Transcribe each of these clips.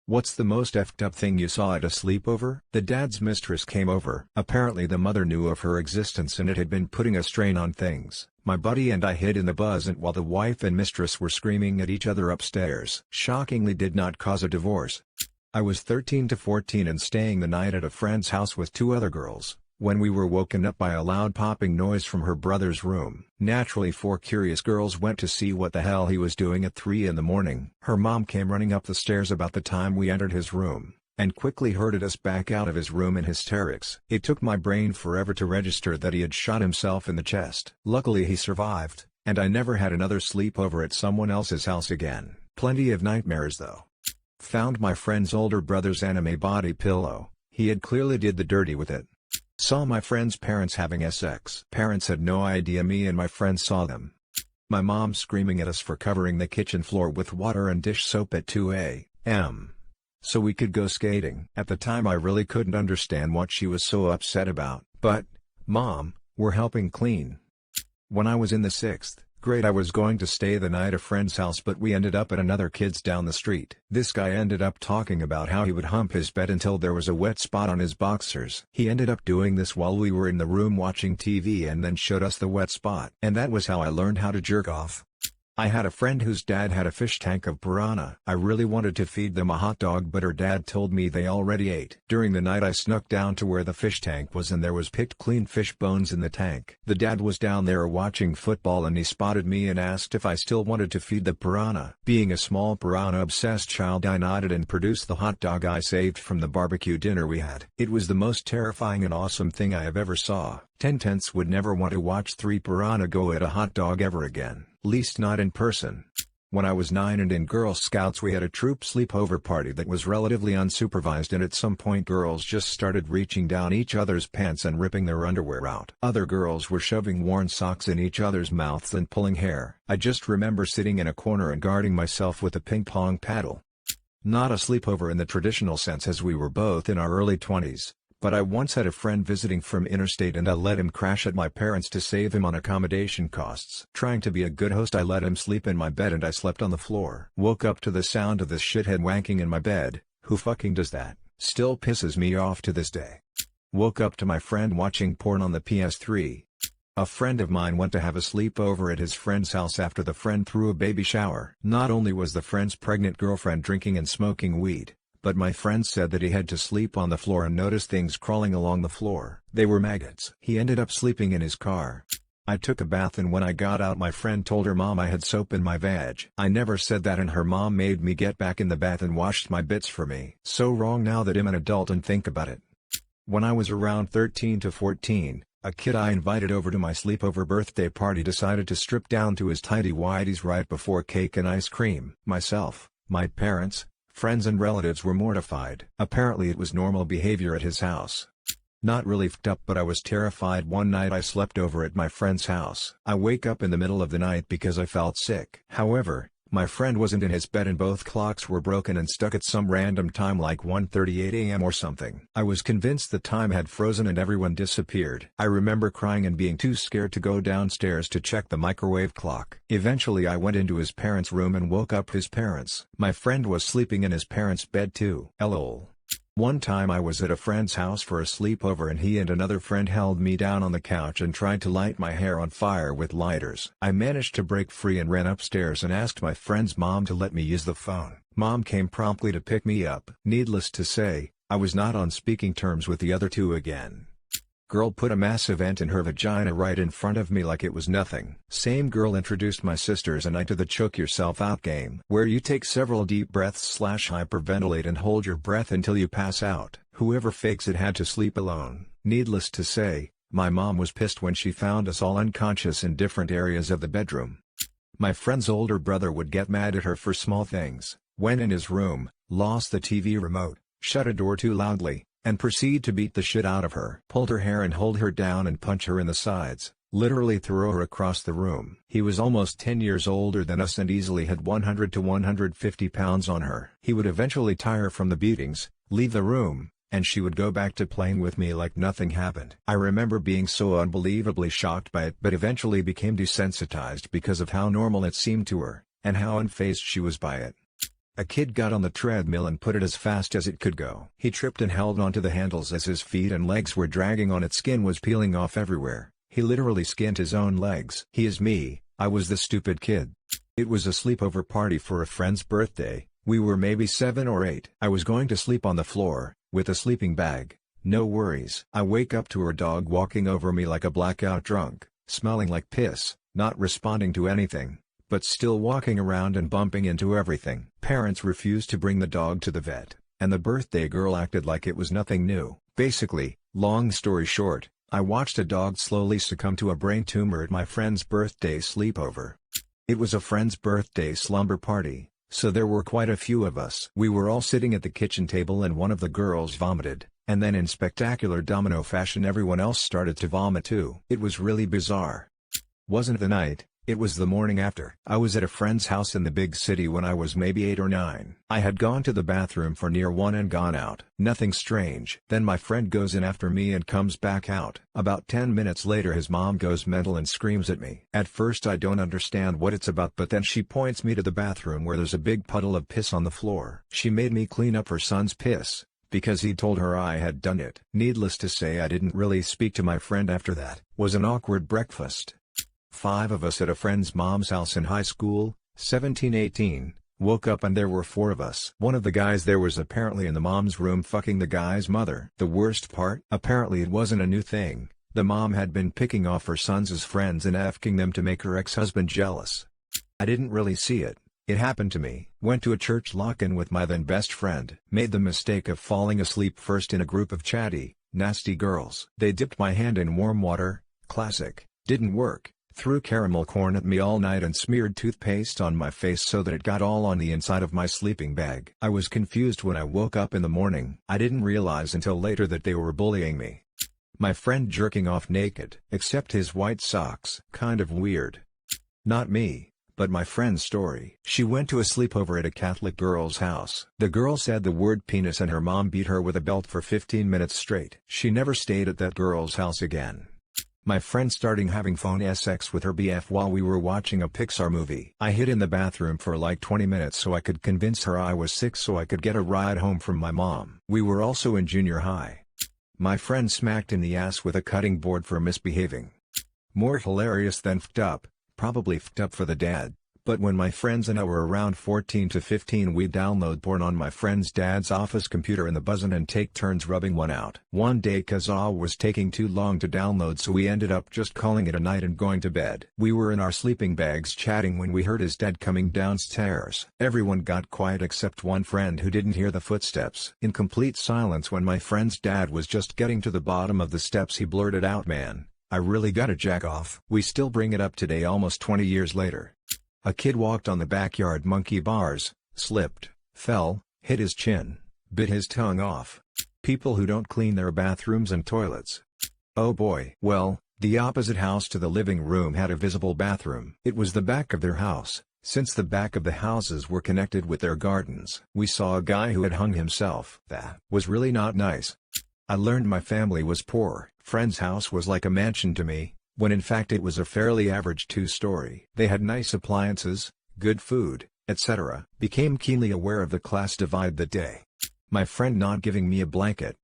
What's the most effed up thing you saw at a sleepover? The dad's mistress came over. Apparently the mother knew of her existence and it had been putting a strain on things. My buddy and I hid in the buzzant while the wife and mistress were screaming at each other upstairs. Shockingly did not cause a divorce. I was 13 to 14 and staying the night at a friend's house with two other girls, when we were woken up by a loud popping noise from her brother's room. Naturally, four curious girls went to see what the hell he was doing at 3 in the morning. Her mom came running up the stairs about the time we entered his room, and quickly herded us back out of his room in hysterics. It took my brain forever to register that he had shot himself in the chest. Luckily he survived, and I never had another sleepover at someone else's house again. Plenty of nightmares though. Found my friend's older brother's anime body pillow. He had clearly did the dirty with it. Saw my friend's parents having sex. Parents had no idea me and my friend saw them. My mom screaming at us for covering the kitchen floor with water and dish soap at 2 a.m. so we could go skating. At the time I really couldn't understand what she was so upset about, but, Mom, we're helping clean. When I was in the 6th grade I was going to stay the night at a friend's house, but we ended up at another kid's down the street. This guy ended up talking about how he would hump his bed until there was a wet spot on his boxers. He ended up doing this while we were in the room watching TV and then showed us the wet spot. And that was how I learned how to jerk off. I had a friend whose dad had a fish tank of piranha. I really wanted to feed them a hot dog, but her dad told me they already ate. During the night I snuck down to where the fish tank was and there was picked clean fish bones in the tank. The dad was down there watching football and he spotted me and asked if I still wanted to feed the piranha. Being a small piranha-obsessed child, I nodded and produced the hot dog I saved from the barbecue dinner we had. It was the most terrifying and awesome thing I have ever saw. 10-tenths would never want to watch 3 piranha go at a hot dog ever again. Least not in person. When I was 9 and in Girl Scouts we had a troop sleepover party that was relatively unsupervised, and at some point girls just started reaching down each other's pants and ripping their underwear out. Other girls were shoving worn socks in each other's mouths and pulling hair. I just remember sitting in a corner and guarding myself with a ping pong paddle. Not a sleepover in the traditional sense as we were both in our early 20s. But I once had a friend visiting from interstate and I let him crash at my parents' to save him on accommodation costs. Trying to be a good host, I let him sleep in my bed and I slept on the floor. Woke up to the sound of this shithead wanking in my bed. Who fucking does that? Still pisses me off to this day. Woke up to my friend watching porn on the PS3. A friend of mine went to have a sleepover at his friend's house after the friend threw a baby shower. Not only was the friend's pregnant girlfriend drinking and smoking weed, but my friend said that he had to sleep on the floor and noticed things crawling along the floor. They were maggots. He ended up sleeping in his car. I took a bath and when I got out my friend told her mom I had soap in my vag. I never said that and her mom made me get back in the bath and washed my bits for me. So wrong now that I'm an adult and think about it. When I was around 13 to 14, a kid I invited over to my sleepover birthday party decided to strip down to his tighty-whities right before cake and ice cream. Myself, my parents, friends and relatives were mortified. Apparently it was normal behavior at his house. Not really fed up, but I was terrified. One night I slept over at my friend's house. I wake up in the middle of the night because I felt sick. However, my friend wasn't in his bed and both clocks were broken and stuck at some random time like 1:38 a.m. or something. I was convinced the time had frozen and everyone disappeared. I remember crying and being too scared to go downstairs to check the microwave clock. Eventually I went into his parents' room and woke up his parents. My friend was sleeping in his parents' bed too. LOL. One time I was at a friend's house for a sleepover and he and another friend held me down on the couch and tried to light my hair on fire with lighters. I managed to break free and ran upstairs and asked my friend's mom to let me use the phone. Mom came promptly to pick me up. Needless to say, I was not on speaking terms with the other two again. Girl put a massive ant in her vagina right in front of me like it was nothing. Same girl introduced my sisters and I to the choke yourself out game, where you take several deep breaths / hyperventilate and hold your breath until you pass out. Whoever fakes it had to sleep alone. Needless to say, my mom was pissed when she found us all unconscious in different areas of the bedroom. My friend's older brother would get mad at her for small things, went in his room, lost the TV remote, shut a door too loudly, and proceed to beat the shit out of her. Pulled her hair and hold her down and punch her in the sides, literally throw her across the room. He was almost 10 years older than us and easily had 100 to 150 pounds on her. He would eventually tire from the beatings, leave the room, and she would go back to playing with me like nothing happened. I remember being so unbelievably shocked by it but eventually became desensitized because of how normal it seemed to her, and how unfazed she was by it. A kid got on the treadmill and put it as fast as it could go. He tripped and held onto the handles as his feet and legs were dragging on it. Skin was peeling off everywhere. He literally skinned his own legs. He is me, I was the stupid kid. It was a sleepover party for a friend's birthday. We were maybe 7 or 8. I was going to sleep on the floor, with a sleeping bag. No worries. I wake up to her dog walking over me like a blackout drunk, smelling like piss, not responding to anything, but still walking around and bumping into everything. Parents refused to bring the dog to the vet, and the birthday girl acted like it was nothing new. Basically, long story short, I watched a dog slowly succumb to a brain tumor at my friend's birthday sleepover. It was a friend's birthday slumber party, so there were quite a few of us. We were all sitting at the kitchen table and one of the girls vomited, and then in spectacular domino fashion everyone else started to vomit too. It was really bizarre. Wasn't the night, it was the morning after. I was at a friend's house in the big city when I was maybe 8 or 9. I had gone to the bathroom for near 1 and gone out. Nothing strange. Then my friend goes in after me and comes back out. About 10 minutes later his mom goes mental and screams at me. At first I don't understand what it's about, but then she points me to the bathroom where there's a big puddle of piss on the floor. She made me clean up her son's piss, because he told her I had done it. Needless to say, I didn't really speak to my friend after that. Was an awkward breakfast. 5 of us at a friend's mom's house in high school, 17-18, woke up and there were 4 of us. One of the guys there was apparently in the mom's room fucking the guy's mother. The worst part? Apparently it wasn't a new thing. The mom had been picking off her sons as friends and f***ing them to make her ex-husband jealous. I didn't really see it. It happened to me. Went to a church lock-in with my then best friend. Made the mistake of falling asleep first in a group of chatty, nasty girls. They dipped my hand in warm water. Classic. Didn't work. Threw caramel corn at me all night and smeared toothpaste on my face so that it got all on the inside of my sleeping bag. I was confused when I woke up in the morning. I didn't realize until later that they were bullying me. My friend jerking off naked, except his white socks. Kind of weird. Not me, but my friend's story. She went to a sleepover at a Catholic girl's house. The girl said the word penis and her mom beat her with a belt for 15 minutes straight. She never stayed at that girl's house again. My friend starting having phone sex with her BF while we were watching a Pixar movie. I hid in the bathroom for like 20 minutes so I could convince her I was sick so I could get a ride home from my mom. We were also in junior high. My friend smacked in the ass with a cutting board for misbehaving. More hilarious than f***ed up, probably f***ed up for the dad. But when my friends and I were around 14 to 15 we'd download porn on my friend's dad's office computer in the buzzin' and take turns rubbing one out. One day Kazaa was taking too long to download so we ended up just calling it a night and going to bed. We were in our sleeping bags chatting when we heard his dad coming downstairs. Everyone got quiet except one friend who didn't hear the footsteps. In complete silence when my friend's dad was just getting to the bottom of the steps he blurted out, "Man, I really gotta jack off." We still bring it up today almost 20 years later. A kid walked on the backyard monkey bars, slipped, fell, hit his chin, bit his tongue off. People who don't clean their bathrooms and toilets. Oh boy. Well, the opposite house to the living room had a visible bathroom. It was the back of their house, since the back of the houses were connected with their gardens. We saw a guy who had hung himself. That was really not nice. I learned my family was poor. Friend's house was like a mansion to me, when in fact it was a fairly average 2-story. They had nice appliances, good food, etc. Became keenly aware of the class divide that day. My friend not giving me a blanket.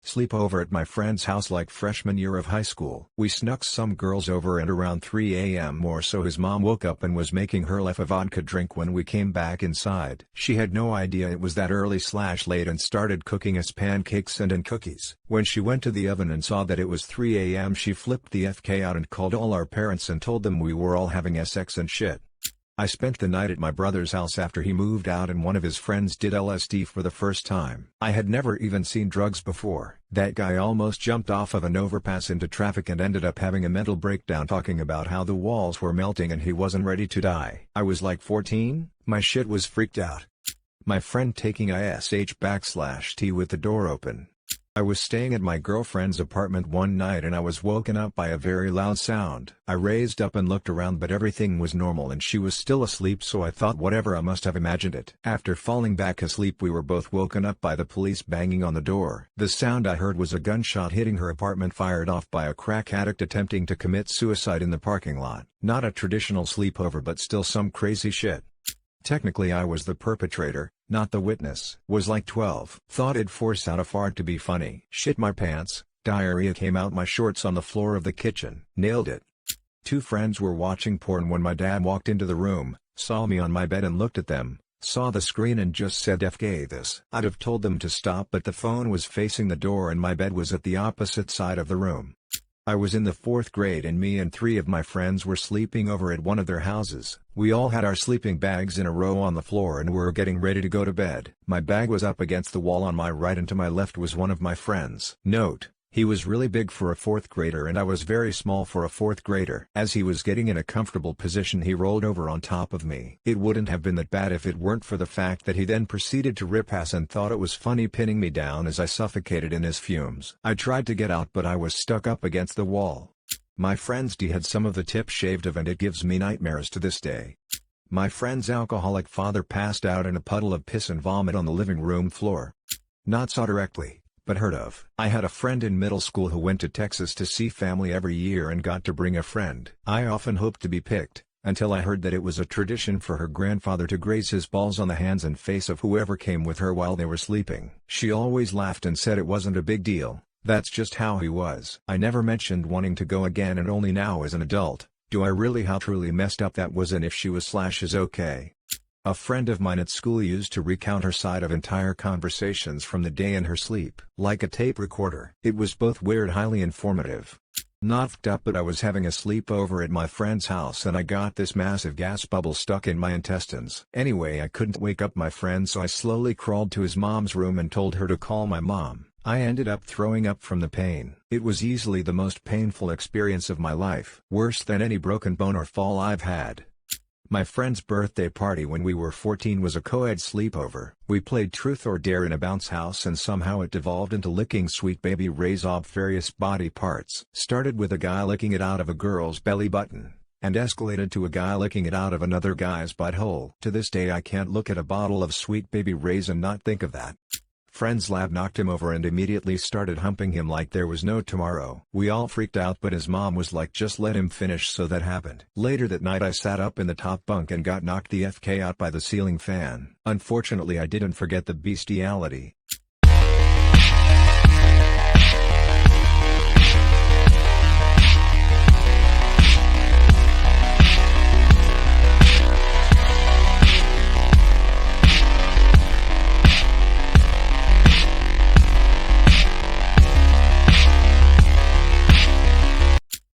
Sleepover at my friend's house like freshman year of high school. We snuck some girls over and around 3 a.m. or so his mom woke up and was making her life a vodka drink when we came back inside. She had no idea it was that early/late and started cooking us pancakes and cookies. When she went to the oven and saw that it was 3 a.m. she flipped the FK out and called all our parents and told them we were all having sex and shit. I spent the night at my brother's house after he moved out and one of his friends did LSD for the first time. I had never even seen drugs before. That guy almost jumped off of an overpass into traffic and ended up having a mental breakdown talking about how the walls were melting and he wasn't ready to die. I was like 14, my shit was freaked out. My friend taking ISH/T with the door open. I was staying at my girlfriend's apartment one night and I was woken up by a very loud sound. I raised up and looked around but everything was normal and she was still asleep so I thought whatever, I must have imagined it. After falling back asleep we were both woken up by the police banging on the door. The sound I heard was a gunshot hitting her apartment fired off by a crack addict attempting to commit suicide in the parking lot. Not a traditional sleepover but still some crazy shit. Technically I was the perpetrator, not the witness. Was like 12. Thought it'd force out a fart to be funny. Shit my pants, diarrhea came out my shorts on the floor of the kitchen. Nailed it. Two friends were watching porn when my dad walked into the room, saw me on my bed and looked at them, saw the screen and just said "FK this." I'd have told them to stop, but the phone was facing the door and my bed was at the opposite side of the room. I was in the 4th grade and me and 3 of my friends were sleeping over at one of their houses. We all had our sleeping bags in a row on the floor and were getting ready to go to bed. My bag was up against the wall on my right and to my left was one of my friends. Note: he was really big for a 4th grader and I was very small for a 4th grader. As he was getting in a comfortable position he rolled over on top of me. It wouldn't have been that bad if it weren't for the fact that he then proceeded to rip ass and thought it was funny pinning me down as I suffocated in his fumes. I tried to get out but I was stuck up against the wall. My friend's D had some of the tip shaved off and it gives me nightmares to this day. My friend's alcoholic father passed out in a puddle of piss and vomit on the living room floor. Not saw directly, but heard of. I had a friend in middle school who went to Texas to see family every year and got to bring a friend. I often hoped to be picked, until I heard that it was a tradition for her grandfather to graze his balls on the hands and face of whoever came with her while they were sleeping. She always laughed and said it wasn't a big deal, that's just how he was. I never mentioned wanting to go again and only now as an adult, do I really how truly messed up that was and if she was/is okay. A friend of mine at school used to recount her side of entire conversations from the day in her sleep. Like a tape recorder. It was both weird highly informative. Not fucked up but I was having a sleepover at my friend's house and I got this massive gas bubble stuck in my intestines. Anyway I couldn't wake up my friend so I slowly crawled to his mom's room and told her to call my mom. I ended up throwing up from the pain. It was easily the most painful experience of my life. Worse than any broken bone or fall I've had. My friend's birthday party when we were 14 was a co-ed sleepover. We played Truth or Dare in a bounce house and somehow it devolved into licking Sweet Baby Ray's off various body parts. Started with a guy licking it out of a girl's belly button, and escalated to a guy licking it out of another guy's butthole. To this day I can't look at a bottle of Sweet Baby Ray's and not think of that. Friend's lab knocked him over and immediately started humping him like there was no tomorrow. We all freaked out but his mom was like just let him finish so that happened. Later that night I sat up in the top bunk and got knocked the FK out by the ceiling fan. Unfortunately I didn't forget the bestiality.